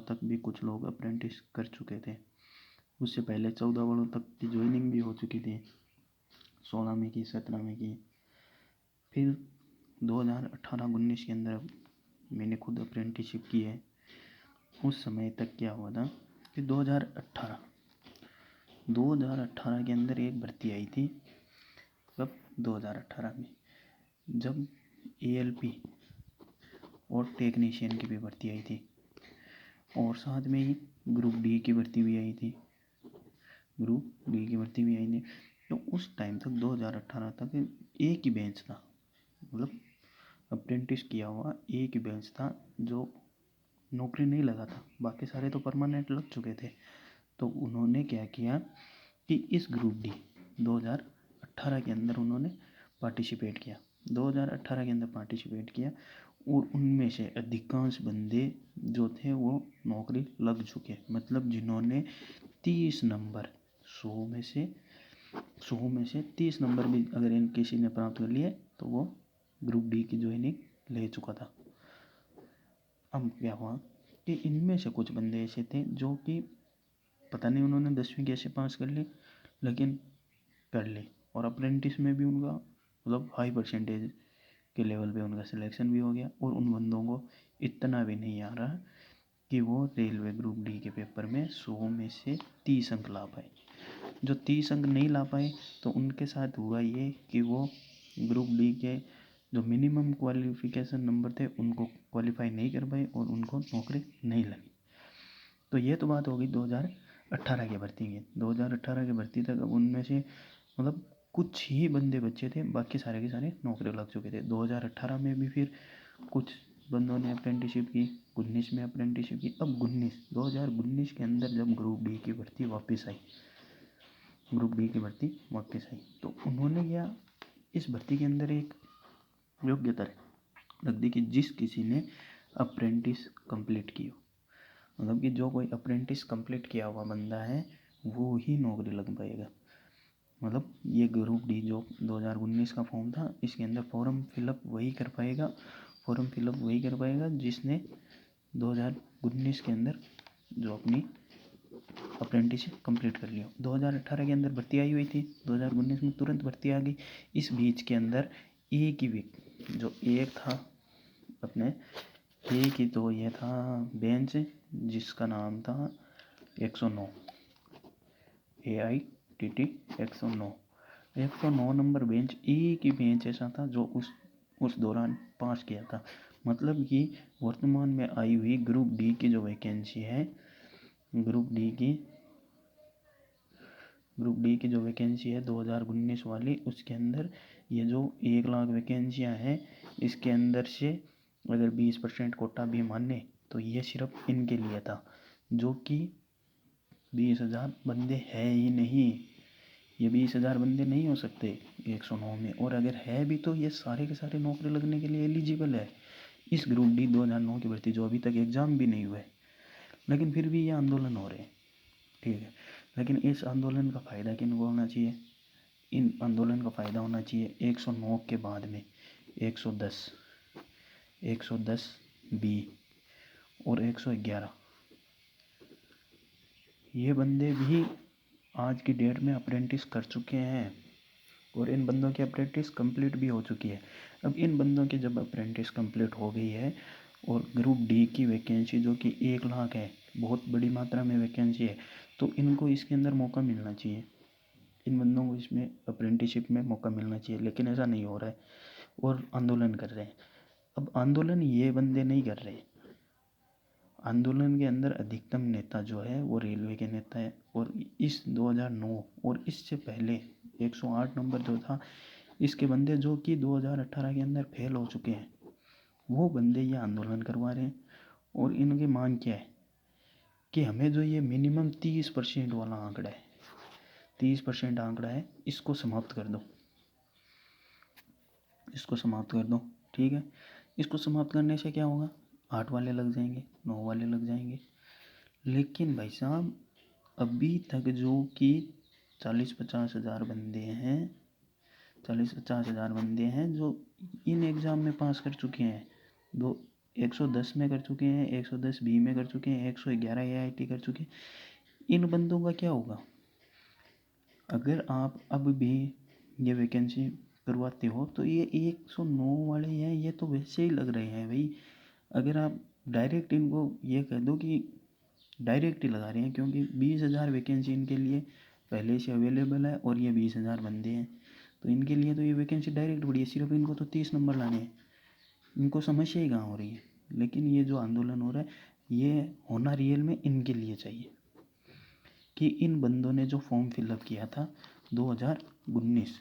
तक भी कुछ लोग अप्रेंटिस कर चुके थे। उससे पहले 14 वालों तक की ज्वाइनिंग भी हो चुकी थी, 16 में की, 17 में की। फिर 2018-19 के अंदर मैंने खुद अप्रेंटिसशिप की है। उस समय तक क्या हुआ था कि 2018 के अंदर एक भर्ती आई थी। कब? 2018 में, जब ALP और टेक्नीशियन की भी भर्ती आई थी, और साथ में ही ग्रुप डी की भर्ती भी आई थी। तो उस टाइम तक 2018 तक एक ही बेंच था, मतलब अप्रेंटिस किया हुआ एक ही बेंच था जो नौकरी नहीं लगा था। बाकी सारे तो परमानेंट लग चुके थे। तो उन्होंने क्या किया कि इस ग्रुप डी 2018 के अंदर उन्होंने पार्टिसिपेट किया। 2018 के अंदर पार्टिसिपेट किया और उनमें से अधिकांश बंदे जो थे वो नौकरी लग चुके। मतलब जिन्होंने 30 नंबर 100 में से 30 नंबर भी अगर इन किसी ने प्राप्त कर लिए तो वो ग्रुप डी की ज्वाइनिंग ले चुका था। अब क्या हुआ कि इनमें से कुछ बंदे ऐसे थे जो कि पता नहीं उन्होंने 10वीं कैसे पास कर ली, लेकिन कर ली, और अप्रेंटिस में भी उनका मतलब हाई परसेंटेज के लेवल पे उनका सिलेक्शन भी हो गया। और उन बंदों को इतना भी नहीं आ रहा कि वो रेलवे ग्रुप डी के पेपर में 100 में से 30 अंक ला पाए। जो 30 अंक नहीं ला पाए तो उनके साथ हुआ ये कि वो ग्रुप डी के जो मिनिमम क्वालिफिकेशन नंबर थे उनको क्वालिफाई नहीं कर पाए और उनको नौकरी नहीं लगी। तो ये तो बात होगी 2018 की भर्ती की। 2018 की भर्ती तक अब उनमें से मतलब कुछ ही बंदे बचे थे, बाकी सारे के सारे नौकरी लग चुके थे। 2018 में भी फिर कुछ बंदों ने अप्रेंटिसशिप की, 19 में अप्रेंटिसशिप की। अब 2019 के अंदर जब ग्रुप डी की भर्ती वापस आई, तो उन्होंने क्या इस भर्ती के अंदर एक योग्यता रख दी कि जिस किसी ने अप्रेंटिस कंप्लीट की हो, मतलब कि जो कोई अप्रेंटिस कंप्लीट किया हुआ बंदा है वो ही नौकरी लग पाएगा। मतलब ये ग्रुप डी जो 2019 का फॉर्म था, इसके अंदर फॉर्म फिलअप वही कर पाएगा जिसने 2019 के अंदर जो अपनी अप्रेंटिसशिप कंप्लीट कर लिया। 2018 के अंदर भर्ती आई हुई थी, 2019 में तुरंत भर्ती आ गई। इस बीच के अंदर एक ही व्यक्ति जो एक था अपने एक ही, तो ये था बेंच जिसका नाम था 109, AITT 109 नंबर बेंच। एक ही बेंच ऐसा था जो उस दौरान पास किया था। मतलब कि वर्तमान में आई हुई ग्रुप डी की जो वैकेंसी है, ग्रुप डी की जो वैकेंसी है 2019 वाली, उसके अंदर ये जो 1 लाख वैकेंसियाँ हैं, इसके अंदर से अगर 20% कोटा भी माने तो ये सिर्फ इनके लिए था, जो कि 20,000 बंदे हैं ही नहीं। ये 20,000 बंदे नहीं हो सकते 109 में, और अगर है भी तो ये सारे के सारे नौकरी लगने के लिए एलिजिबल है। इस ग्रुप डी 2009 की भर्ती जो अभी तक एग्ज़ाम भी नहीं हुए, लेकिन फिर भी ये आंदोलन हो रहे हैं, ठीक है। लेकिन इस आंदोलन का फ़ायदा किन को होना चाहिए? इन आंदोलन का फ़ायदा होना चाहिए 109 के बाद में 110 बी और 111। ये बंदे भी आज की डेट में अप्रेंटिस कर चुके हैं और इन बंदों की अप्रेंटिस कंप्लीट भी हो चुकी है। अब इन बंदों की जब अप्रेंटिस कंप्लीट हो गई है और ग्रुप डी की वैकेंसी जो कि 1 लाख है, बहुत बड़ी मात्रा में वैकेंसी है, तो इनको इसके अंदर मौका मिलना चाहिए। इन बंदों को इसमें अप्रेंटिसशिप में मौका मिलना चाहिए, लेकिन ऐसा नहीं हो रहा है और आंदोलन कर रहे हैं। अब आंदोलन ये बंदे नहीं कर रहे, आंदोलन के अंदर अधिकतम नेता जो है वो रेलवे के नेता है। और इस 2009 और इससे पहले 108 नंबर जो था, इसके बंदे जो कि 2018 के अंदर फेल हो चुके हैं, वो बंदे ये आंदोलन करवा रहे हैं। और इनकी मांग क्या है कि हमें जो ये मिनिमम 30% वाला आंकड़ा है, 30% आंकड़ा है, इसको समाप्त कर दो, ठीक है। इसको समाप्त करने से क्या होगा? 8 वाले लग जाएंगे, 9 वाले लग जाएंगे। लेकिन भाई साहब अभी तक जो कि 40-50 हज़ार बंदे हैं जो इन एग्ज़ाम में पास कर चुके हैं, 110 में कर चुके हैं, 110 बी में कर चुके हैं, 111 AIT कर चुके हैं। इन बंदों का क्या होगा? अगर आप अब भी ये वैकेंसी करवाते हो तो ये 109 वाले हैं, ये तो वैसे ही लग रहे हैं भाई। अगर आप डायरेक्ट इनको ये कह दो कि डायरेक्ट ही लगा रहे हैं, क्योंकि 20,000 वैकेंसी इनके लिए पहले से अवेलेबल है और ये 20,000 बंदे हैं, तो इनके लिए तो ये वैकेंसी डायरेक्ट बढ़ी है। सिर्फ इनको तो 30 नंबर लाने हैं, इनको समस्या ही कहाँ हो रही है। लेकिन ये जो आंदोलन हो रहा है, ये होना रियल में इनके लिए चाहिए कि इन बंदों ने जो फॉर्म फिलअप किया था 2019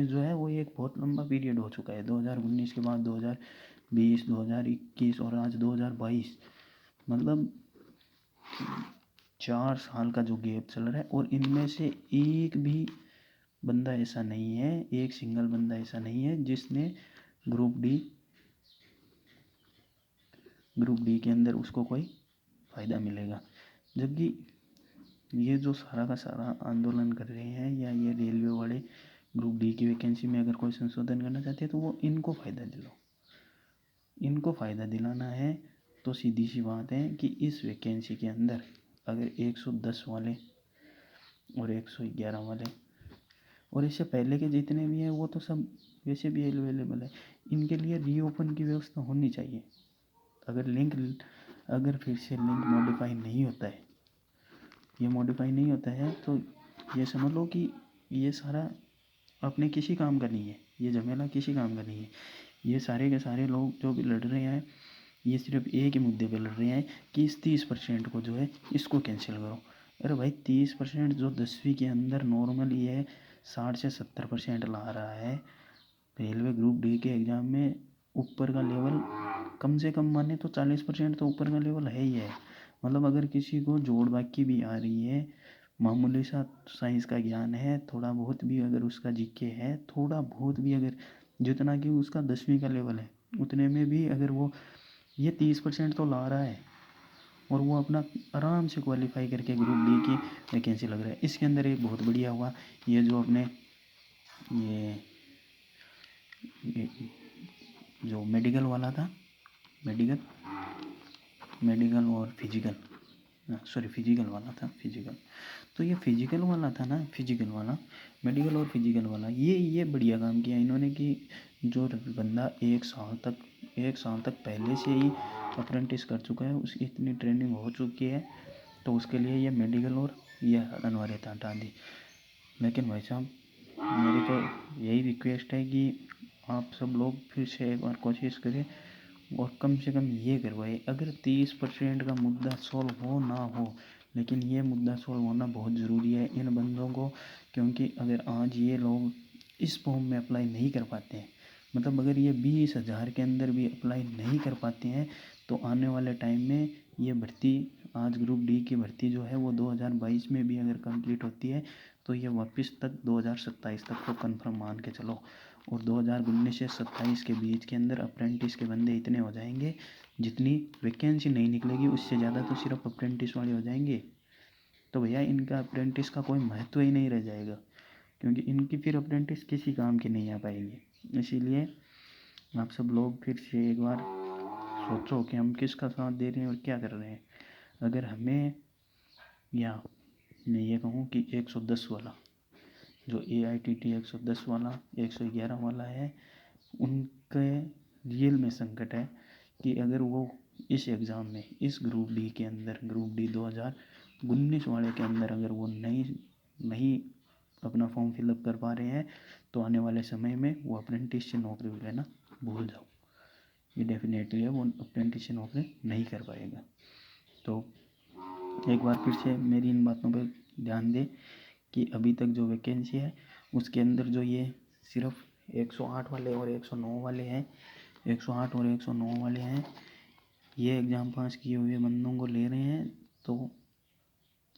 जो है वो एक बहुत लंबा पीरियड हो चुका है। 2019 के बाद 2020, 2021 और आज 2022, मतलब 4 साल का जो गैप चल रहा है। और इनमें से एक भी बंदा ऐसा नहीं है, एक सिंगल बंदा ऐसा नहीं है जिसने ग्रुप डी के अंदर उसको कोई फ़ायदा मिलेगा। जबकि ये जो सारा का सारा आंदोलन कर रहे हैं, या ये रेलवे वाले ग्रुप डी की वैकेंसी में अगर कोई संशोधन करना चाहते हैं तो वो इनको फ़ायदा दिलाओ, इनको फ़ायदा दिलाना है। तो सीधी सी बात है कि इस वैकेंसी के अंदर अगर 110 वाले और 111 वाले और इससे पहले के जितने भी हैं वो तो सब वैसे भी अवेलेबल है, इनके लिए रीओपन की व्यवस्था होनी चाहिए। अगर फिर से लिंक मॉडिफाई नहीं होता है, ये मॉडिफाई नहीं होता है, तो ये समझ लो कि ये सारा अपने किसी काम का नहीं है, ये झमेला किसी काम का नहीं है। ये सारे के सारे लोग जो भी लड़ रहे हैं, ये सिर्फ एक ही मुद्दे पे लड़ रहे हैं कि इस 30% को जो है इसको कैंसिल करो। अरे भाई 30% जो 10वीं के अंदर नॉर्मली है 60 से 70% ला रहा है, रेलवे ग्रुप डी के एग्ज़ाम में ऊपर का लेवल कम से कम माने तो 40% तो ऊपर का लेवल है ही है। मतलब अगर किसी को जोड़ बाकी भी आ रही है, मामूली सा साइंस का ज्ञान है, थोड़ा बहुत भी अगर उसका जीके है, थोड़ा बहुत भी अगर जितना कि उसका 10वीं का लेवल है उतने में भी अगर वो ये 30% तो ला रहा है और वो अपना आराम से क्वालिफाई करके ग्रुप डी की वैकेंसी लग रहा है। इसके अंदर एक बहुत बढ़िया हुआ, ये जो अपने ये जो मेडिकल वाला था, मेडिकल और फिजिकल, फिजिकल वाला था, फिजिकल। तो ये फिजिकल वाला था ना, फिजिकल वाला, मेडिकल और फिजिकल वाला, ये बढ़िया काम किया इन्होंने कि जो बंदा 1 साल तक पहले से ही अप्रेंटिस कर चुका है, उसकी इतनी ट्रेनिंग हो चुकी है, तो उसके लिए ये मेडिकल और ये अनिवार्यता हटा दी। लेकिन भाई साहब मेरी तो यही रिक्वेस्ट है कि आप सब लोग फिर से एक बार कोशिश करें और कम से कम ये करवाए। अगर 30% का मुद्दा सॉल्व हो ना हो, लेकिन ये मुद्दा सॉल्व होना बहुत ज़रूरी है इन बंदों को। क्योंकि अगर आज ये लोग इस फॉर्म में अप्लाई नहीं कर पाते हैं, मतलब अगर ये 20,000 के अंदर भी अप्लाई नहीं कर पाते हैं, तो आने वाले टाइम में ये भर्ती, आज ग्रुप डी की भर्ती जो है वो 2022 में भी अगर कंप्लीट होती है तो ये वापस तक 2027 तक को कंफर्म मान के चलो। और 2019 से 27 के बीच के अंदर अप्रेंटिस के बंदे इतने हो जाएंगे, जितनी वैकेंसी नहीं निकलेगी उससे ज़्यादा तो सिर्फ अप्रेंटिस वाले हो जाएंगे। तो भैया इनका अप्रेंटिस का कोई महत्व ही नहीं रह जाएगा, क्योंकि इनकी फिर अप्रेंटिस किसी काम की नहीं आ पाएंगे। इसीलिए आप सब लोग फिर से एक बार सोचो कि हम किसका साथ दे रहे हैं और क्या कर रहे हैं। अगर हमें, या मैं ये कहूँ कि 110 वाला जो AITT 110 वाला 111 वाला है, उनके रियल में संकट है कि अगर वो इस एग्ज़ाम में, इस ग्रुप डी के अंदर, ग्रुप डी 2019 वाले के अंदर अगर वो नहीं अपना फॉर्म फिलअप कर पा रहे हैं, तो आने वाले समय में वो अप्रेंटिस से नौकरी लेना भूल जाओ। ये डेफिनेटली है, वो अप्रेंटिस से नौकरी नहीं कर पाएगा। तो एक बार फिर से मेरी इन बातों पर ध्यान दें कि अभी तक जो वैकेंसी है उसके अंदर जो ये सिर्फ 108 वाले और 109 वाले हैं, 108 और 109 वाले हैं, ये एग्ज़ाम पास किए हुए बंदों को ले रहे हैं। तो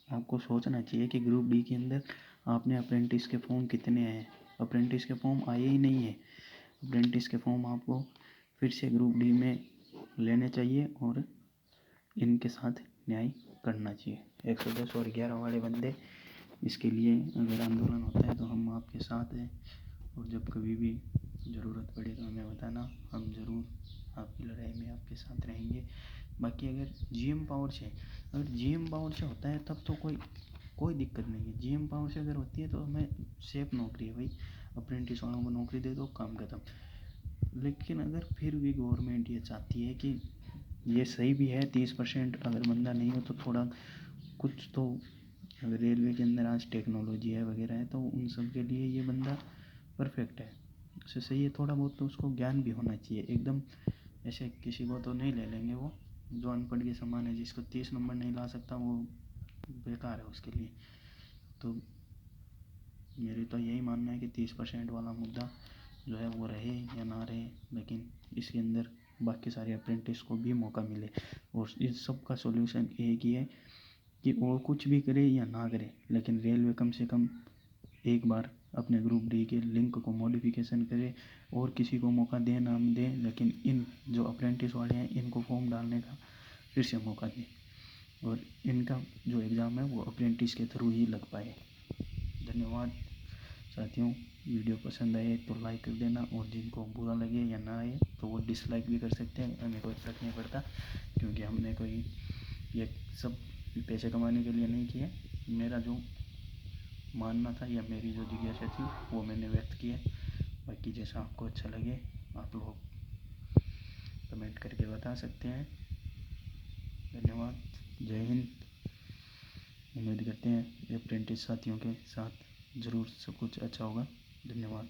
आपको सोचना चाहिए कि ग्रुप डी के अंदर आपने अप्रेंटिस के फॉर्म कितने हैं। अप्रेंटिस के फॉर्म आए ही नहीं है। अप्रेंटिस के फॉर्म आपको फिर से ग्रुप डी में लेने चाहिए और इनके साथ न्याय करना चाहिए। 110 और 11 वाले बंदे, इसके लिए अगर आंदोलन होता है तो हम आपके साथ हैं, और जब कभी भी ज़रूरत पड़े तो हमें बताना, हम ज़रूर आपकी लड़ाई में आपके साथ रहेंगे। बाकी अगर जीएम पावर से, अगर जीएम पावर से होता है तब तो कोई दिक्कत नहीं है। जीएम पावर से अगर होती है तो हमें सेफ नौकरी है भाई, अप्रेंटिस वालों को नौकरी दे दो, काम खत्म। लेकिन अगर फिर भी गवर्नमेंट ये चाहती है कि ये सही भी है 30% अगर बंदा नहीं हो तो थोड़ा कुछ तो, अगर रेलवे के अंदर आज टेक्नोलॉजी है वगैरह है तो उन सब के लिए ये बंदा परफेक्ट है, उससे सही है। थोड़ा बहुत तो उसको ज्ञान भी होना चाहिए, एकदम ऐसे किसी को तो नहीं ले लेंगे वो जो अनपढ़ के समान है, जिसको 30 नंबर नहीं ला सकता वो बेकार है उसके लिए। तो मेरी तो यही मानना है कि 30% वाला मुद्दा जो है वो रहे या ना रहे, लेकिन इसके अंदर बाकी सारे अप्रेंटिस को भी मौका मिले। और इस सब का सॉल्यूशन एक ही है कि वो कुछ भी करे या ना करे, लेकिन रेलवे कम से कम एक बार अपने ग्रुप डी के लिंक को मॉडिफिकेशन करे और किसी को मौका दे ना दे, लेकिन इन जो अप्रेंटिस वाले हैं इनको फॉर्म डालने का फिर से मौका दें, और इनका जो एग्ज़ाम है वो अप्रेंटिस के थ्रू ही लग पाए। धन्यवाद साथियों, वीडियो पसंद आए तो लाइक कर देना, और जिनको बुरा लगे या ना आए तो वो डिसलाइक भी कर सकते हैं, हमें कोई फर्क नहीं पड़ता, क्योंकि हमने कोई ये सब पैसे कमाने के लिए नहीं किया। मेरा जो मानना था या मेरी जो जिज्ञासा थी वो मैंने व्यक्त किया। बाकी जैसा आपको अच्छा लगे आप लोग कमेंट करके बता सकते हैं। धन्यवाद, जय हिंद। उम्मीद करते हैं अप्रेंटिस साथियों के साथ ज़रूर सब कुछ अच्छा होगा। धन्यवाद।